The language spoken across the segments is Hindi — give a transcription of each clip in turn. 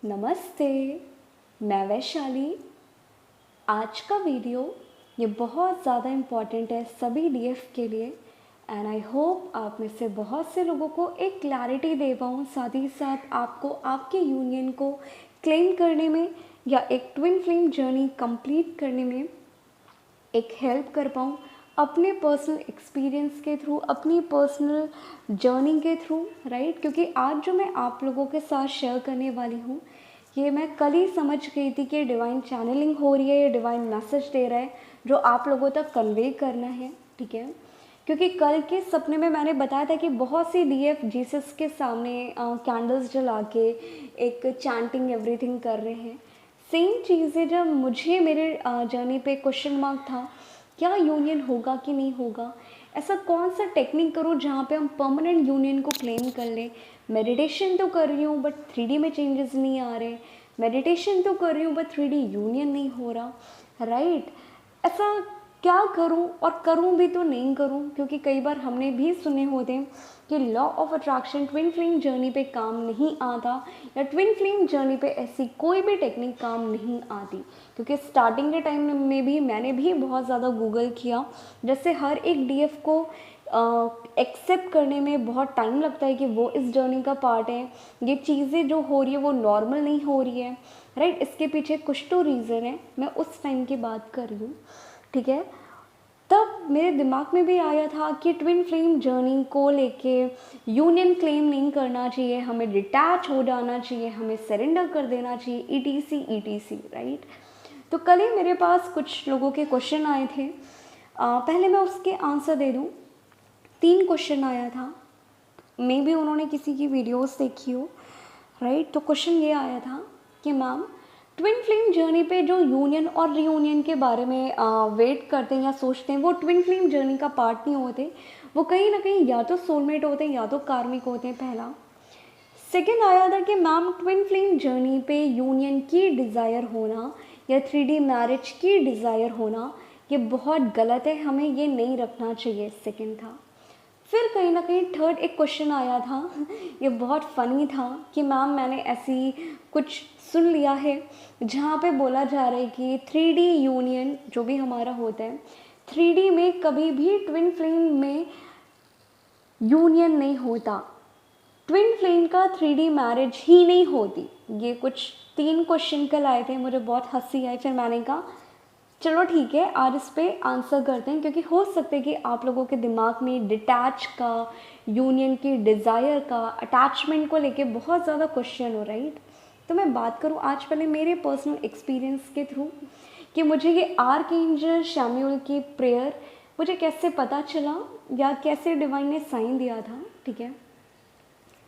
नमस्ते, मैं वैशाली। आज का वीडियो ये बहुत ज़्यादा इम्पॉर्टेंट है सभी डीएफ के लिए एंड आई होप आप में से बहुत से लोगों को एक क्लैरिटी दे पाऊँ, साथ ही साथ आपको आपके यूनियन को क्लेम करने में या एक ट्विन फ्लेम जर्नी कंप्लीट करने में एक हेल्प कर पाऊँ अपने पर्सनल एक्सपीरियंस के थ्रू, अपनी पर्सनल जर्नी के थ्रू, राइट। क्योंकि आज जो मैं आप लोगों के साथ शेयर करने वाली हूँ ये मैं कल ही समझ गई थी कि डिवाइन चैनलिंग हो रही है, ये डिवाइन मैसेज दे रहा है जो आप लोगों तक कन्वे करना है, ठीक है। क्योंकि कल के सपने में मैंने बताया था कि बहुत सी डीएफ जीसस के सामने कैंडल्स जला के एक चैंटिंग एवरीथिंग कर रहे हैं। सेम चीज़ें जब मुझे मेरे जर्नी पे क्वेश्चन मार्क था, क्या यूनियन होगा कि नहीं होगा, ऐसा कौन सा टेक्निक करूँ जहाँ पे हम परमानेंट यूनियन को क्लेम कर लें। मेडिटेशन तो कर रही हूँ बट 3D में चेंजेस नहीं आ रहे, मेडिटेशन तो कर रही हूँ बट 3D यूनियन नहीं हो रहा, राइट। ऐसा क्या करूं और करूं भी तो नहीं करूं, क्योंकि कई बार हमने भी सुने होते हैं कि law of attraction twin flame journey पे काम नहीं आता या ट्विन फ्लेम जर्नी पे ऐसी कोई भी टेक्निक काम नहीं आती। क्योंकि स्टार्टिंग के टाइम में भी मैंने भी बहुत ज़्यादा गूगल किया, जैसे हर एक डीएफ को एक्सेप्ट करने में बहुत टाइम लगता है कि वो इस जर्नी का पार्ट है, ये चीज़ें जो हो रही है वो नॉर्मल नहीं हो रही है, राइट। इसके पीछे कुछ तो रीज़न है, मैं उस टाइम की बात कर रही हूँ, ठीक है। तब मेरे दिमाग में भी आया था कि ट्विन फ्लेम जर्नी को लेके यूनियन क्लेम नहीं करना चाहिए, हमें डिटैच हो जाना चाहिए, हमें सरेंडर कर देना चाहिए, ईटीसी राइट। तो कल ही मेरे पास कुछ लोगों के क्वेश्चन आए थे, पहले मैं उसके आंसर दे दूँ। 3 क्वेश्चन आया था, मे बी उन्होंने किसी की वीडियोस देखी हो, राइट। तो क्वेश्चन ये आया था कि मैम ट्विन फ्लेम जर्नी पे जो यूनियन और रीयूनियन के बारे में वेट करते हैं या सोचते हैं, वो ट्विन फ्लेम जर्नी का पार्ट नहीं होते, वो कहीं ना कहीं या तो सोलमेट होते हैं या तो कार्मिक होते हैं, पहला। सेकेंड आया था कि मैम ट्विन फ्लेम जर्नी पे यूनियन की डिज़ायर होना या 3D मैरिज की डिज़ायर होना ये बहुत गलत है, हमें ये नहीं रखना चाहिए, सेकेंड था। फिर कहीं ना कहीं थर्ड एक क्वेश्चन आया था, ये बहुत फ़नी था कि मैम मैंने ऐसी कुछ सुन लिया है जहाँ पे बोला जा रहा है कि 3D यूनियन जो भी हमारा होता है 3D में कभी भी ट्विन फ्लेम में यूनियन नहीं होता, ट्विन फ्लेम का 3D मैरिज ही नहीं होती। ये कुछ 3 क्वेश्चन कल आए थे, मुझे बहुत हंसी आई। फिर मैंने कहा चलो ठीक है, आज इस पे आंसर करते हैं, क्योंकि हो सकता है कि आप लोगों के दिमाग में डिटैच का, यूनियन की डिज़ायर का, अटैचमेंट को लेके बहुत ज़्यादा क्वेश्चन हो, राइट। तो मैं बात करूँ आज पहले मेरे पर्सनल एक्सपीरियंस के थ्रू कि मुझे ये आर्कएंजल शैम्यूल की प्रेयर मुझे कैसे पता चला या कैसे डिवाइन ने साइन दिया था, ठीक है।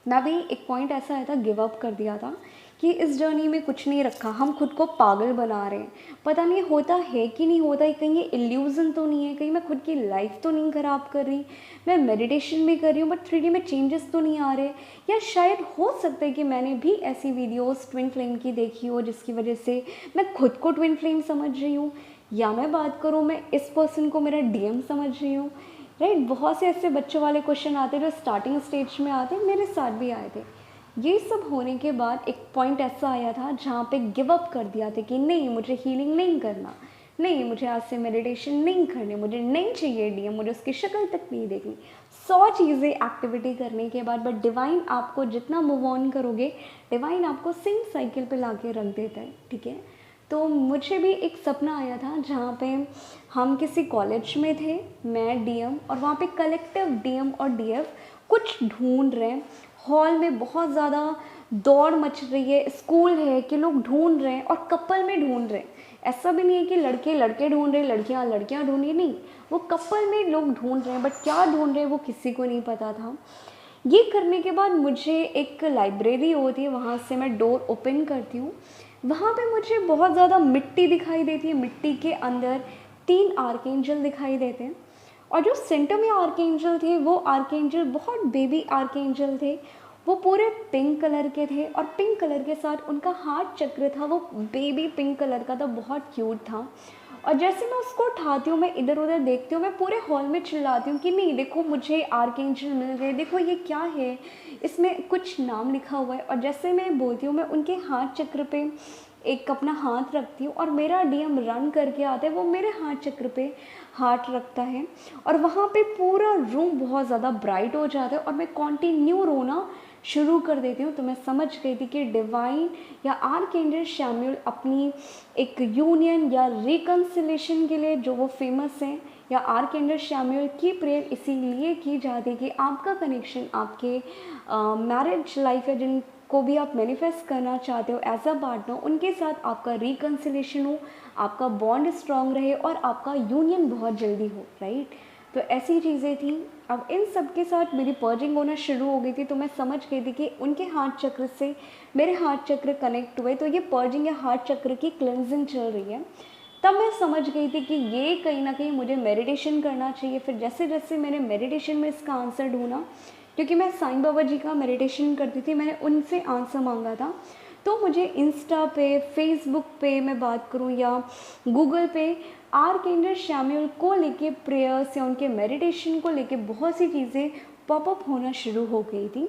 मैं भी एक पॉइंट ऐसा आया था, गिव अप कर दिया था कि इस जर्नी में कुछ नहीं रखा, हम खुद को पागल बना रहे हैं, पता नहीं होता है कि नहीं होता, कहीं ये इल्यूज़न तो नहीं है, कहीं मैं खुद की लाइफ तो नहीं ख़राब कर रही, मैं मेडिटेशन भी कर रही हूँ बट 3D में चेंजेस तो नहीं आ रहे, या शायद हो सकता है कि मैंने भी ऐसी वीडियोस ट्विन फ्लेम की देखी हो जिसकी वजह से मैं खुद को ट्विन फ्लेम समझ रही हूँ, या मैं बात करूँ मैं इस पर्सन को मेरा डीएम समझ रही हूँ, राइट। बहुत से ऐसे बच्चों वाले क्वेश्चन आते हैं जो स्टार्टिंग स्टेज में आते हैं, मेरे साथ भी आए थे। ये सब होने के बाद एक पॉइंट ऐसा आया था जहाँ पे गिव अप कर दिया था कि नहीं, मुझे हीलिंग नहीं करना, नहीं मुझे आज से मेडिटेशन नहीं करनी, मुझे नहीं चाहिए डीएम, मुझे उसकी शक्ल तक नहीं देखनी। 100 चीज़ें एक्टिविटी करने के बाद बट डिवाइन आपको जितना मूव ऑन करोगे डिवाइन आपको सेम साइकिल पे ला के रख देता है, ठीक है। तो मुझे भी एक सपना आया था जहाँ पे हम किसी कॉलेज में थे, मैं डीएम, और वहाँ पे कलेक्टिव डीएम और डीएफ कुछ ढूंढ रहे हैं। हॉल में बहुत ज़्यादा दौड़ मच रही है, स्कूल है कि लोग ढूंढ रहे हैं और कपल में ढूंढ रहे हैं, ऐसा भी नहीं है कि लड़के लड़के ढूंढ रहे हैं, लड़कियाँ लड़कियाँ ढूंढ रही, नहीं, वो कपल में लोग ढूंढ रहे हैं बट क्या ढूंढ रहे हैं वो किसी को नहीं पता था। ये करने के बाद मुझे एक लाइब्रेरी होती है, वहाँ से मैं डोर ओपन करती हूँ, वहाँ पे मुझे बहुत ज़्यादा मिट्टी दिखाई देती है, मिट्टी के अंदर 3 आर्कएंजल दिखाई देते हैं, और जो सेंटर में आर्कएंजल थे वो आर्कएंजल बहुत बेबी आर्कएंजल थे, वो पूरे पिंक कलर के थे और पिंक कलर के साथ उनका हार्ट चक्र था वो बेबी पिंक कलर का था, बहुत क्यूट था। और जैसे मैं उसको उठाती हूँ, मैं इधर उधर देखती हूँ, मैं पूरे हॉल में चिल्लाती हूँ कि नहीं देखो मुझे आर्कएंजल मिल गए, देखो ये क्या है, इसमें कुछ नाम लिखा हुआ है। और जैसे मैं बोलती हूँ, मैं उनके हाथ चक्र पे एक अपना हाथ रखती हूँ और मेरा डीएम रन करके आता है, वो मेरे हाथ चक्र पे हाथ रखता है और वहाँ पे पूरा रूम बहुत ज़्यादा ब्राइट हो जाता है और मैं कंटिन्यू रोना शुरू कर देती हूँ। तो मैं समझ गई थी कि डिवाइन या आर्कएंजल शैम्यूल अपनी एक यूनियन या रिकन्सिलेशन के लिए जो वो फेमस हैं, या आर्कएंजल शैम्यूल की प्रेयर इसीलिए की जाती है कि आपका कनेक्शन आपके मैरिज लाइफ है, जिनको भी आप मैनिफेस्ट करना चाहते हो एज अ पार्टनर, उनके साथ आपका रिकन्सिलेशन हो, आपका बॉन्ड स्ट्रांग रहे और आपका यूनियन बहुत जल्दी हो, राइट। तो ऐसी चीज़ें थी। अब इन सब के साथ मेरी पर्जिंग होना शुरू हो गई थी, तो मैं समझ गई थी कि उनके हाथ चक्र से मेरे हाथ चक्र कनेक्ट हुए, तो ये पर्जिंग या हाथ चक्र की क्लेंजिंग चल रही है। तब मैं समझ गई थी कि ये कहीं ना कहीं मुझे मेडिटेशन करना चाहिए। फिर जैसे जैसे मैंने मेडिटेशन में इसका आंसर ढूंढा, क्योंकि मैं साईं बाबा जी का मेडिटेशन करती थी, मैंने उनसे आंसर मांगा था, तो मुझे इंस्टा पे, फेसबुक पे मैं बात करूं या गूगल पे आर्कएंजल शैम्यूल को लेके प्रेयर्स या उनके मेडिटेशन को लेके बहुत सी चीज़ें पॉपअप होना शुरू हो गई थी।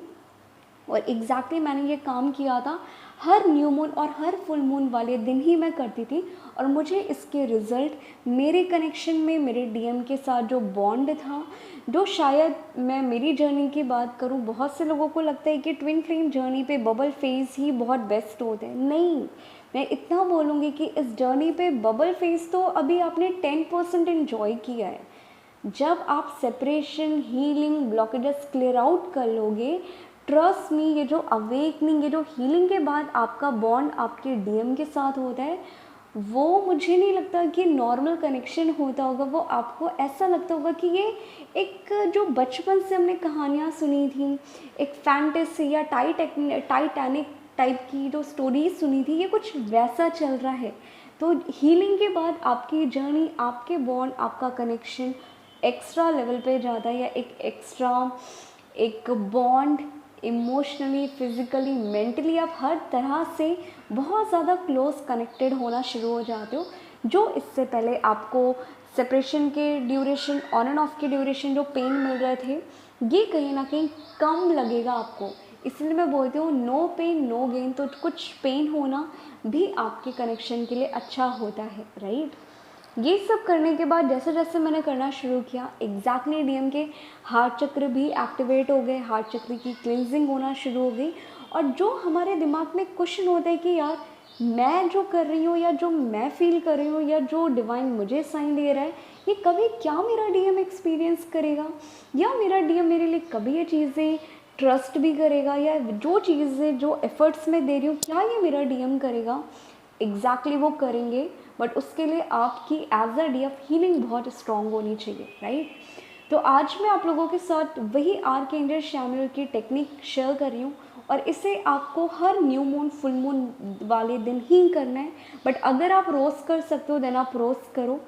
और एग्जैक्टली मैंने ये काम किया था, हर न्यू मून और हर फुल मून वाले दिन ही मैं करती थी और मुझे इसके रिज़ल्ट मेरे कनेक्शन में मेरे डीएम के साथ जो बॉन्ड था, जो शायद मैं मेरी जर्नी की बात करूं, बहुत से लोगों को लगता है कि ट्विन फ्लेम जर्नी पे बबल फेज ही बहुत बेस्ट होते हैं। नहीं, मैं इतना बोलूँगी कि इस जर्नी पे बबल फेज तो अभी आपने 10% इन्जॉय किया है। जब आप separation, healing, blockages clear out कर लोगे, ट्रस्ट मी, ये जो अवेकनिंग, ये जो हीलिंग के बाद आपका बॉन्ड आपके डीएम के साथ होता है, वो मुझे नहीं लगता कि नॉर्मल कनेक्शन होता होगा। वो आपको ऐसा लगता होगा कि ये एक जो बचपन से हमने कहानियाँ सुनी थी, एक फैंटेसी या टाइटैनिक टाइप की जो स्टोरीज सुनी थी, ये कुछ वैसा चल रहा है। तो हीलिंग के बाद आपकी जर्नी, आपके बॉन्ड, आपका कनेक्शन एक्स्ट्रा लेवल पे जाता है, या एक एक्स्ट्रा एक बॉन्ड इमोशनली, फिज़िकली, मेंटली आप हर तरह से बहुत ज़्यादा क्लोज कनेक्टेड होना शुरू हो जाते हो, जो इससे पहले आपको सेपरेशन के ड्यूरेशन, ऑन एंड ऑफ के ड्यूरेशन जो पेन मिल रहे थे, ये कहीं ना कहीं कम लगेगा आपको। इसलिए मैं बोलती हूँ नो पेन नो गेन, तो कुछ पेन होना भी आपके कनेक्शन के लिए अच्छा होता है, राइट। ये सब करने के बाद जैसे जैसे मैंने करना शुरू किया, एग्जैक्टली डीएम के हार्ट चक्र भी एक्टिवेट हो गए, हार्ट चक्र की क्लिनजिंग होना शुरू हो गई। और जो हमारे दिमाग में क्वेश्चन होता है कि यार मैं जो कर रही हूँ, या जो मैं फील कर रही हूँ, या जो डिवाइन मुझे साइन दे रहा है, ये कभी क्या मेरा डीएम एक्सपीरियंस करेगा, या मेरा डीएम मेरे लिए कभी ये चीज़ें ट्रस्ट भी करेगा, या जो चीज़ें जो एफर्ट्स मैं दे रही हूँ क्या ये मेरा डीएम करेगा। एग्जैक्टली वो करेंगे, बट उसके लिए आपकी एज अ डीएफ हीलिंग बहुत स्ट्रॉन्ग होनी चाहिए, राइट। तो आज मैं आप लोगों के साथ वही आर्कएंजल शैम्यूल की टेक्निक शेयर कर रही हूँ, और इसे आपको हर न्यू मून, फुल मून वाले दिन ही करना है। बट अगर आप रोज़ कर सकते हो देन आप रोज़ करो,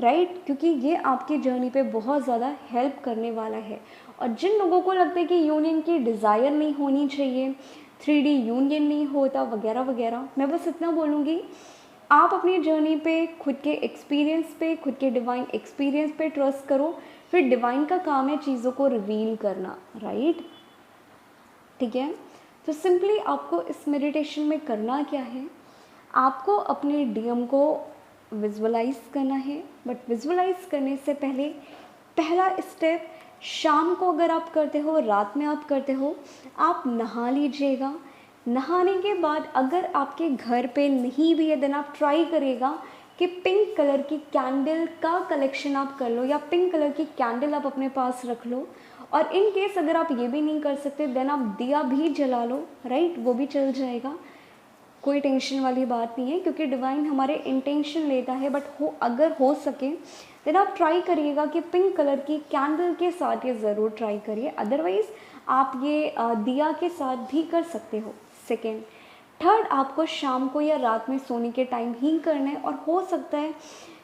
राइट, क्योंकि ये आपकी जर्नी पे बहुत ज़्यादा हेल्प करने वाला है। और जिन लोगों को लगता है कि यूनियन की डिज़ायर नहीं होनी चाहिए, 3D यूनियन नहीं होता वगैरह वगैरह, मैं बस इतना बोलूँगी, आप अपनी जर्नी पे, खुद के एक्सपीरियंस पे, खुद के डिवाइन एक्सपीरियंस पे ट्रस्ट करो। फिर डिवाइन का काम है चीज़ों को रिवील करना, राइट, ठीक है। तो सिंपली आपको इस मेडिटेशन में करना क्या है, आपको अपने डीएम को विजुअलाइज करना है। बट विजुअलाइज करने से पहले पहला स्टेप, शाम को अगर आप करते हो, रात में आप करते हो, आप नहा लीजिएगा। नहाने के बाद अगर आपके घर पे नहीं भी है देन आप ट्राई करिएगा कि पिंक कलर की कैंडल का कलेक्शन आप कर लो, या पिंक कलर की कैंडल आप अपने पास रख लो। और इन केस अगर आप ये भी नहीं कर सकते देन आप दिया भी जला लो, राइट, वो भी चल जाएगा, कोई टेंशन वाली बात नहीं है, क्योंकि डिवाइन हमारे इंटेंशन लेता है। बट अगर हो सके देन आप ट्राई करिएगा कि पिंक कलर की कैंडल के साथ ये ज़रूर ट्राई करिए, अदरवाइज़ आप ये दिया के साथ भी कर सकते हो। सेकेंड, थर्ड, आपको शाम को या रात में सोने के टाइम ही करना है। और हो सकता है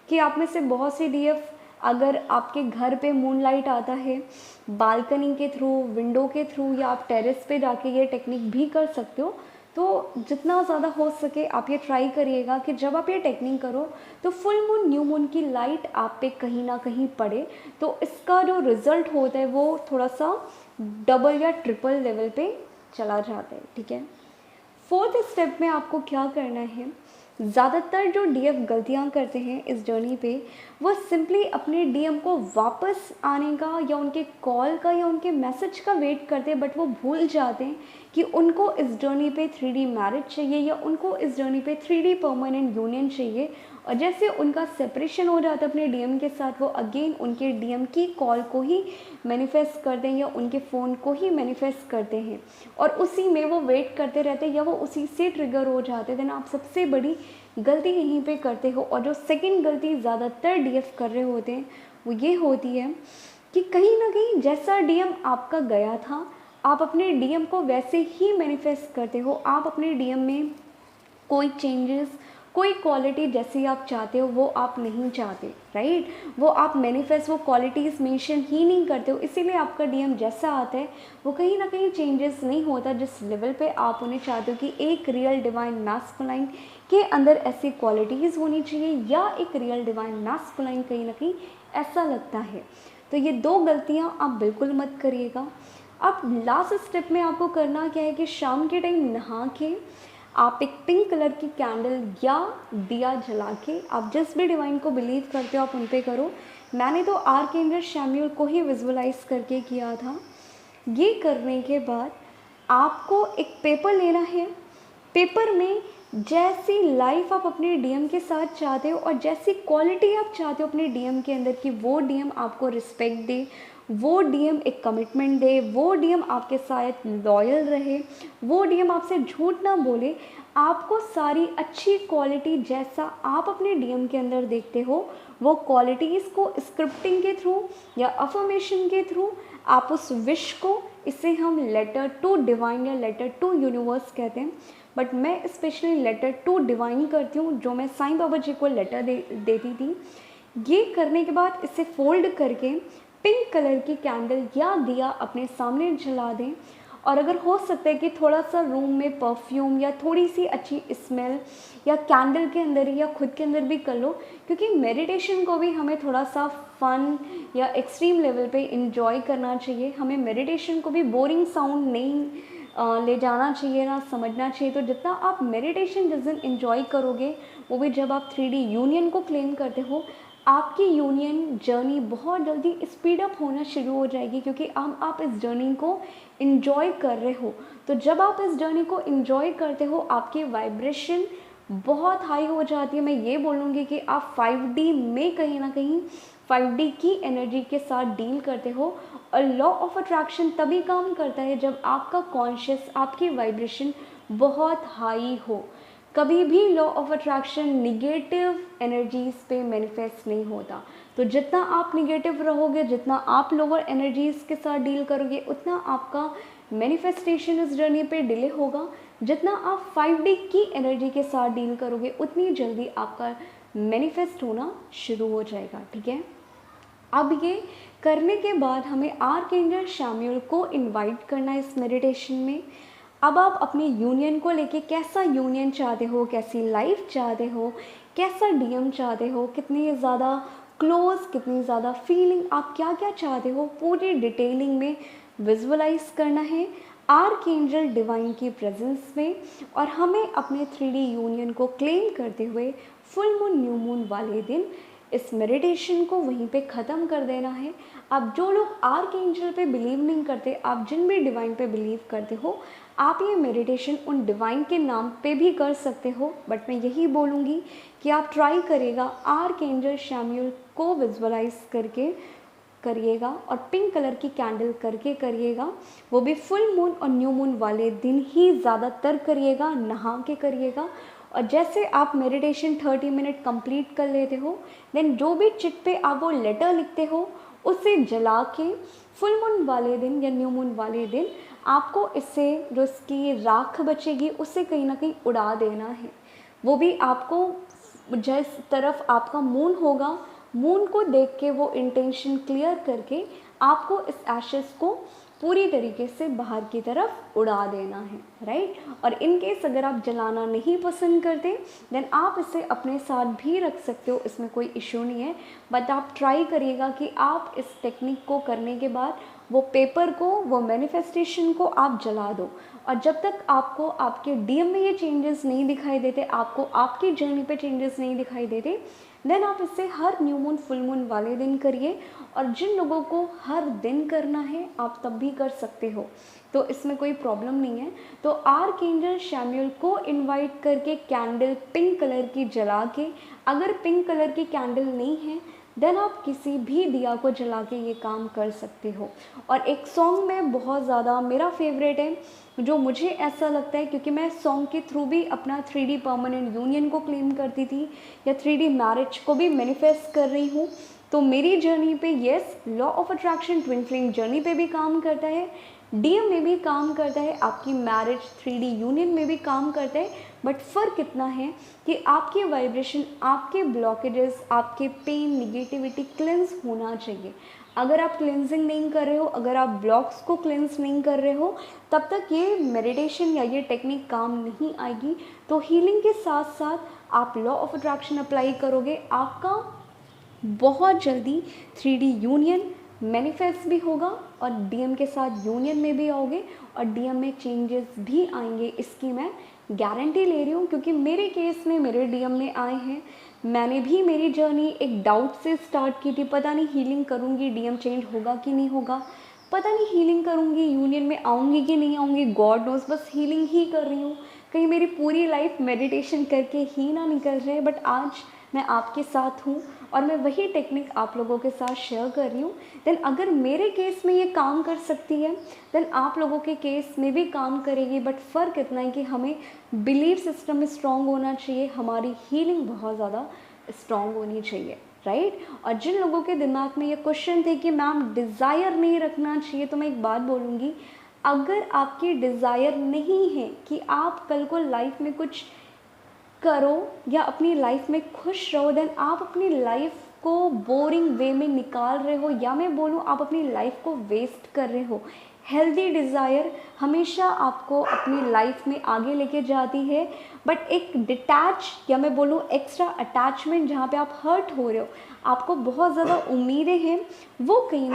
कि आप में से बहुत से डीएफ, अगर आपके घर पे मूनलाइट आता है, बालकनी के थ्रू, विंडो के थ्रू, या आप टेरेस पे जाके ये टेक्निक भी कर सकते हो। तो जितना ज़्यादा हो सके आप ये ट्राई करिएगा कि जब आप ये टेक्निक करो तो फुल मून न्यू मून की लाइट आप पे कहीं ना कहीं पड़े, तो इसका जो रिज़ल्ट होता है वो थोड़ा सा डबल या ट्रिपल लेवल पे चला जाता है। ठीक है, फोर्थ स्टेप में आपको क्या करना है, ज़्यादातर जो डीएफ गलतियाँ करते हैं इस जर्नी पे, वो सिंपली अपने डीएम को वापस आने का या उनके कॉल का या उनके मैसेज का वेट करते हैं, बट वो भूल जाते हैं कि उनको इस जर्नी पे 3D मैरिज चाहिए या उनको इस जर्नी पे 3D परमानेंट यूनियन चाहिए। और जैसे उनका सेपरेशन हो जाता है अपने डीएम के साथ, वो अगेन उनके डीएम की कॉल को ही मैनिफेस्ट करते हैं या उनके फ़ोन को ही मैनिफेस्ट करते हैं, और उसी में वो वेट करते रहते हैं या वो उसी से ट्रिगर हो जाते हैं। देन आप सबसे बड़ी गलती यहीं पे करते हो। और जो सेकंड गलती ज़्यादातर डीएफ कर रहे होते हैं वो ये होती है कि कहीं ना कहीं जैसा डीएम आपका गया था, आप अपने डीएम को वैसे ही मैनिफेस्ट करते हो। आप अपने डीएम में कोई चेंजेस, कोई क्वालिटी जैसी आप चाहते हो वो आप नहीं चाहते, राइट। वो आप मैनिफेस्ट वो क्वालिटीज़ मेंशन ही नहीं करते हो, इसीलिए आपका डीएम जैसा आता है वो कहीं ना कहीं चेंजेस नहीं होता जिस लेवल पे आप उन्हें चाहते हो कि एक रियल डिवाइन मैस्कुलाइन के अंदर ऐसी क्वालिटीज़ होनी चाहिए, या एक रियल डिवाइन मैस्कुलाइन कहीं ना कहीं ऐसा लगता है। तो ये दो गलतियाँ आप बिल्कुल मत करिएगा। अब लास्ट स्टेप में आपको करना क्या है कि शाम के टाइम नहा के आप एक पिंक कलर की कैंडल या दिया जला के, आप जिस भी डिवाइन को बिलीव करते हो आप उन पे करो। मैंने तो आर्कएंजल शैम्यूल को ही विजुअलाइज करके किया था। ये करने के बाद आपको एक पेपर लेना है। पेपर में जैसी लाइफ आप अपने डीएम के साथ चाहते हो और जैसी क्वालिटी आप चाहते हो अपने डीएम के अंदर कि वो डीएम आपको रिस्पेक्ट दे, वो डीएम एक कमिटमेंट दे, वो डीएम आपके साथ लॉयल रहे, वो डीएम आपसे झूठ ना बोले, आपको सारी अच्छी क्वालिटी जैसा आप अपने डीएम के अंदर देखते हो वो क्वालिटीज़ को स्क्रिप्टिंग के थ्रू या अफर्मेशन के थ्रू आप उस विश को, इसे हम लेटर टू डिवाइन या लेटर टू यूनिवर्स कहते हैं, बट मैं स्पेशली लेटर टू डिवाइन करती हूँ, जो मैं साईं बाबा जी को लेटर देती थी। ये करने के बाद इसे फोल्ड करके पिंक कलर की कैंडल या दिया अपने सामने जला दें। और अगर हो सकता है कि थोड़ा सा रूम में परफ्यूम या थोड़ी सी अच्छी स्मेल या कैंडल के अंदर या खुद के अंदर भी कर लो, क्योंकि मेडिटेशन को भी हमें थोड़ा सा फन या एक्सट्रीम लेवल पे इंजॉय करना चाहिए। हमें मेडिटेशन को भी बोरिंग साउंड नहीं ले जाना चाहिए, ना समझना चाहिए। तो जितना आप मेडिटेशन जिस दिन इंजॉय करोगे, वो भी जब आप 3D यूनियन को क्लेम करते हो, आपकी यूनियन जर्नी बहुत जल्दी स्पीड अप होना शुरू हो जाएगी, क्योंकि आप इस जर्नी को इन्जॉय कर रहे हो। तो जब आप इस जर्नी को इन्जॉय करते हो, आपकी वाइब्रेशन बहुत हाई हो जाती है। मैं ये बोलूँगी कि आप 5D में कहीं ना कहीं 5D की एनर्जी के साथ डील करते हो। और लॉ ऑफ अट्रैक्शन तभी काम करता है जब आपका कॉन्शियस, आपकी वाइब्रेशन बहुत हाई हो। कभी भी law of attraction negative energies पे मैनिफेस्ट नहीं होता। तो जितना आप निगेटिव रहोगे, जितना आप लोअर एनर्जीज के साथ डील करोगे, उतना आपका मैनिफेस्टेशन इस जर्नी पे डिले होगा। जितना आप 5D की एनर्जी के साथ डील करोगे, उतनी जल्दी आपका मैनिफेस्ट होना शुरू हो जाएगा। ठीक है, अब ये करने के बाद हमें आर्कएंजल शैम्यूल को इनवाइट करना है इस मेडिटेशन में। अब आप अपनी यूनियन को लेके कैसा यूनियन चाहते हो, कैसी लाइफ चाहते हो, कैसा डीएम चाहते हो, कितनी ज़्यादा क्लोज, कितनी ज़्यादा फीलिंग, आप क्या क्या चाहते हो, पूरी डिटेलिंग में विजुअलाइज करना है आर्कएंजल डिवाइन की प्रेजेंस में। और हमें अपने 3D यूनियन को क्लेम करते हुए फुल मून न्यू मून वाले दिन इस मेडिटेशन को वहीं पे ख़त्म कर देना है। अब जो लोग आर्कएंजल पे बिलीव नहीं करते, आप जिन भी डिवाइन पे बिलीव करते हो, आप ये मेडिटेशन उन डिवाइन के नाम पे भी कर सकते हो। बट मैं यही बोलूँगी कि आप ट्राई करिएगा आर्कएंजल शैम्यूल को विजुअलाइज करके करिएगा और पिंक कलर की कैंडल करके करिएगा। वो भी फुल मून और न्यू मून वाले दिन ही ज़्यादातर करिएगा, नहा के करिएगा। और जैसे आप मेडिटेशन 30 मिनट कंप्लीट कर लेते हो, देन जो भी चिट पे आप वो लेटर लिखते हो उसे जला के फुल मून वाले दिन या न्यू मून वाले दिन आपको इससे जो इसकी राख बचेगी उससे कहीं ना कहीं उड़ा देना है। वो भी आपको जिस तरफ आपका मून होगा, मून को देख के वो इंटेंशन क्लियर करके आपको इस एशेस को पूरी तरीके से बाहर की तरफ उड़ा देना है, राइट। और इन केस अगर आप जलाना नहीं पसंद करते देन आप इसे अपने साथ भी रख सकते हो, इसमें कोई इशू नहीं है। बट आप ट्राई करिएगा कि आप इस टेक्निक को करने के बाद वो पेपर को, वो मैनिफेस्टेशन को आप जला दो। और जब तक आपको आपके डीएम में ये चेंजेस नहीं दिखाई देते, आपको आपकी जर्नी पे चेंजेस नहीं दिखाई देते, देन आप इसे हर न्यू मून फुल मून वाले दिन करिए। और जिन लोगों को हर दिन करना है आप तब भी कर सकते हो, तो इसमें कोई प्रॉब्लम नहीं है। तो आर्कएंजल शैमुएल को इनवाइट करके कैंडल पिंक कलर की जला के, अगर पिंक कलर की कैंडल नहीं है देन आप किसी भी दिया को जला के ये काम कर सकते हो। और एक सॉन्ग में बहुत ज़्यादा मेरा फेवरेट है, जो मुझे ऐसा लगता है क्योंकि मैं सॉन्ग के थ्रू भी अपना 3D परमानेंट यूनियन को क्लेम करती थी या 3D मैरिज को भी मैनिफेस्ट कर रही हूँ। तो मेरी जर्नी पे yes, law of attraction twin flame journey पे भी काम करता है, डीएम में भी काम करता है, आपकी मैरिज 3D यूनियन में भी काम करता है। बट फ़र्क इतना है कि आपकी वाइब्रेशन, आपके ब्लॉकेजेस, आपके पेन, निगेटिविटी क्लेंस होना चाहिए। अगर आप क्लेंजिंग नहीं कर रहे हो, अगर आप ब्लॉक्स को क्लेंस नहीं कर रहे हो, तब तक ये मेडिटेशन या ये टेक्निक काम नहीं आएगी। तो हीलिंग के साथ साथ आप लॉ ऑफ अट्रैक्शन अप्लाई करोगे, आपका बहुत जल्दी 3D यूनियन मैनिफेस्ट भी होगा और डीएम के साथ यूनियन में भी आओगे और डीएम में चेंजेस भी आएंगे, इसकी मैं गारंटी ले रही हूँ। क्योंकि मेरे केस में मेरे डीएम में आए हैं, मैंने भी मेरी जर्नी एक डाउट से स्टार्ट की थी, पता नहीं हीलिंग करूँगी डीएम चेंज होगा कि नहीं होगा, पता नहीं हीलिंग करूँगी यूनियन में आऊँगी कि नहीं आऊँगी, गॉड नोस, बस हीलिंग ही कर रही हूँ, कहीं मेरी पूरी लाइफ मेडिटेशन करके ही ना निकल जाए। बट आज मैं आपके साथ हूँ और मैं वही टेक्निक आप लोगों के साथ शेयर कर रही हूँ। देन अगर मेरे केस में ये काम कर सकती है देन आप लोगों के केस में भी काम करेगी। बट फ़र्क इतना है कि हमें बिलीव सिस्टम में स्ट्रॉन्ग होना चाहिए, हमारी हीलिंग बहुत ज़्यादा स्ट्रॉन्ग होनी चाहिए, राइट। और जिन लोगों के दिमाग में ये क्वेश्चन थे कि मैम डिज़ायर नहीं रखना चाहिए, तो मैं एक बात बोलूँगी, अगर आपकी डिज़ायर नहीं है कि आप कल को लाइफ में कुछ करो या अपनी लाइफ में खुश रहो, देन आप अपनी लाइफ को बोरिंग वे में निकाल रहे हो, या मैं बोलूँ आप अपनी लाइफ को वेस्ट कर रहे हो। हेल्दी डिज़ायर हमेशा आपको अपनी लाइफ में आगे लेके जाती है। बट एक डिटैच या मैं बोलूँ एक्स्ट्रा अटैचमेंट जहाँ पे आप हर्ट हो रहे हो, आपको बहुत ज़्यादा उम्मीदें हैं, वो कहीं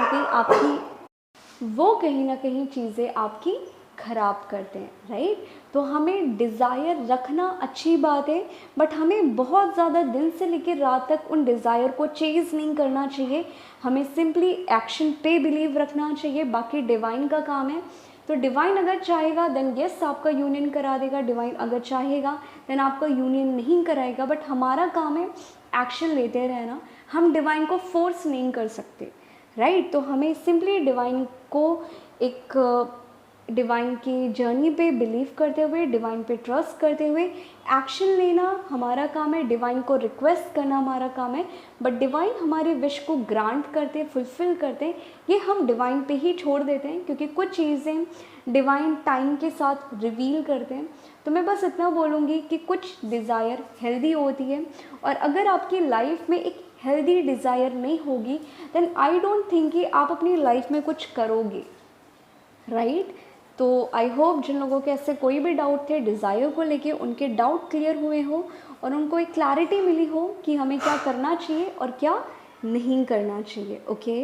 ना कहीं चीज़ें आपकी ख़राब करते हैं, राइट। तो हमें डिज़ायर रखना अच्छी बात है, बट हमें बहुत ज़्यादा दिन से लेकर रात तक उन डिज़ायर को चेज़ नहीं करना चाहिए। हमें सिंपली एक्शन पे बिलीव रखना चाहिए, बाकी डिवाइन का काम है। तो डिवाइन अगर चाहेगा देन यस आपका यूनियन करा देगा, डिवाइन अगर चाहेगा देन आपका यूनियन नहीं कराएगा। बट हमारा काम है एक्शन लेते रहना, हम डिवाइन को फोर्स नहीं कर सकते, राइट। तो हमें सिंपली डिवाइन को एक डिवाइन की जर्नी पे बिलीव करते हुए, डिवाइन पे ट्रस्ट करते हुए एक्शन लेना हमारा काम है, डिवाइन को रिक्वेस्ट करना हमारा काम है। बट डिवाइन हमारे विश को ग्रांट करते, फुलफ़िल करते, ये हम डिवाइन पे ही छोड़ देते हैं, क्योंकि कुछ चीज़ें डिवाइन टाइम के साथ रिवील करते हैं। तो मैं बस इतना बोलूँगी कि कुछ डिज़ायर हेल्दी होती है, और अगर आपकी लाइफ में एक हेल्दी डिज़ायर नहीं होगी देन आई डोंट थिंक कि आप अपनी लाइफ में कुछ करोगे, राइट। तो आई होप जिन लोगों के ऐसे कोई भी डाउट थे डिज़ायर को लेके, उनके डाउट क्लियर हुए हो और उनको एक क्लैरिटी मिली हो कि हमें क्या करना चाहिए और क्या नहीं करना चाहिए। ओके।